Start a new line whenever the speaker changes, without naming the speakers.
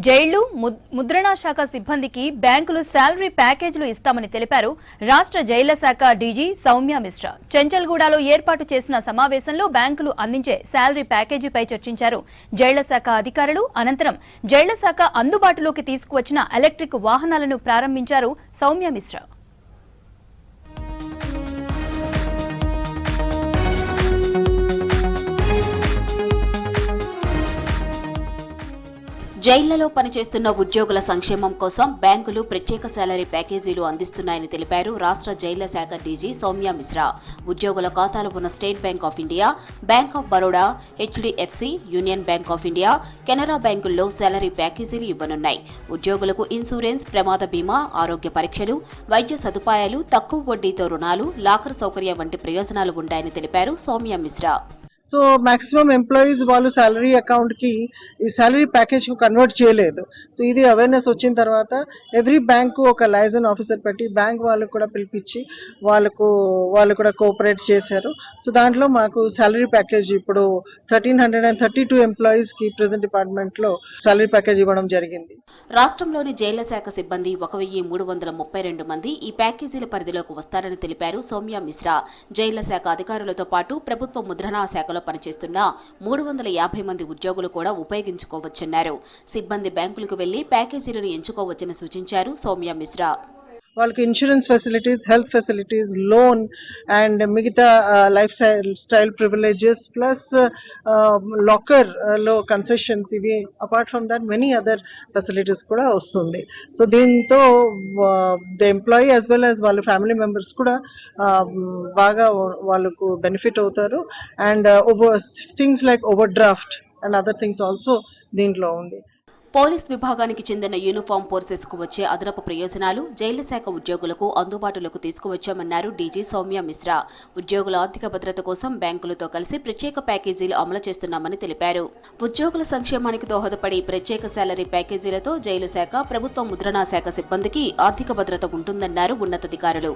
జైళ్లు ముద్రణా శాఖ సిబ్బందికి బ్యాంకులు శాలరీ ప్యాకేజీలు ఇస్తామని తెలిపారు రాష్ట్ర జైళ్ల శాఖ డీజీ సౌమ్య మిశ్రా. చెంచల్గూడలో ఏర్పాటు చేసిన సమావేశంలో బ్యాంకులు అందించే శాలరీ ప్యాకేజీపై చర్చించారు జైళ్ల శాఖ అధికారులు. అనంతరం జైళ్ల శాఖ అందుబాటులోకి తీసుకువచ్చిన ఎలక్ట్రిక్ వాహనాలను ప్రారంభించారు సౌమ్య మిశ్రా.
జైళ్లలో పనిచేస్తున్న ఉద్యోగుల సంక్షేమం కోసం బ్యాంకులు ప్రత్యేక శాలరీ ప్యాకేజీలు అందిస్తున్నాయని తెలిపారు రాష్ట్ర జైళ్ల శాఖ డీజీ సౌమ్య మిశ్రా. ఉద్యోగుల ఖాతాలు ఉన్న state bank of India, bank of Baroda, HDFC, union bank of India, Canara బ్యాంకుల్లో శాలరీ ప్యాకేజీలు ఇవ్వనున్నాయి. ఉద్యోగులకు ఇన్సూరెన్స్, ప్రమాద బీమా, ఆరోగ్య పరీక్షలు, వైద్య సదుపాయాలు, తక్కువ వడ్డీతో రుణాలు, లాకర్ సౌకర్యం వంటి ప్రయోజనాలు ఉంటాయని తెలిపారు Soumya Mishra.
So maximum employees వాళ్ళు శాలరీ అకౌంట్ కి ఈ శాలరీ ప్యాకేజ్ కు కన్వర్ట్ చేయలేదు. సో ఇది అవేర్నెస్ వచ్చిన తర్వాత ఎవ్రీ బ్యాంకు ఒక లైజన్ ఆఫీసర్ పెట్టి బ్యాంక్ వాళ్ళకు కూడా పిలిపించి వాళ్ళు కూడా కోఆపరేట్ చేశారు. సో దాంట్లో మాకు శాలరీ ప్యాకేజ్ ఇప్పుడు 1332 ఎంప్లాయీస్ కి ప్రెజెంట్ డిపార్ట్మెంట్ లో శాలరీ ప్యాకేజ్ ఇవ్వడం జరిగింది.
రాష్ట్రంలోని జైళ్ల శాఖ సిబ్బంది 1332 మంది ఈ ప్యాకేజీల పరిధిలోకి వస్తారని తెలిపారు సౌమ్య మిశ్రా. జైళ్ల శాఖ అధికారులతో పాటు ప్రభుత్వ ముద్రణా శాఖలో పనిచేస్తున్న 350 మంది ఉద్యోగులు కూడా ఉపయోగించుకోవచ్చన్నారు. సిబ్బంది బ్యాంకులకు వెళ్లి ప్యాకేజీలను ఎంచుకోవచ్చని సూచించారు సౌమ్య మిశ్రా.
వాళ్ళకి insurance facilities, health facilities, loan and మిగతా lifestyle privileges plus locker లో కన్సెషన్స్, ఇవి apart from that many other facilities కూడా వస్తుంది. సో దీంతో the employee as well as వాళ్ళ ఫ్యామిలీ మెంబర్స్ కూడా బాగా వాళ్ళకు బెనిఫిట్ అవుతారు. And things like overdraft and other things also దీంట్లో ఉంది.
పోలీస్ విభాగానికి చెందిన యూనిఫామ్ ఫోర్సెస్ కు వచ్చే అదనపు ప్రయోజనాలు జైళ్ల శాఖ ఉద్యోగులకు అందుబాటులోకి తీసుకువచ్చామన్నారు డీజీ సౌమ్య మిశ్రా. ఉద్యోగుల ఆర్థిక భద్రత కోసం బ్యాంకులతో కలిసి ప్రత్యేక ప్యాకేజీలు అమలు చేస్తున్నామని తెలిపారు. ఉద్యోగుల సంక్షేమానికి దోహదపడి ప్రత్యేక శాలరీ ప్యాకేజీలతో జైలు శాఖ, ప్రభుత్వ ముద్రణా శాఖ సిబ్బందికి ఆర్థిక భద్రత ఉంటుందన్నారు ఉన్నతాధికారులు.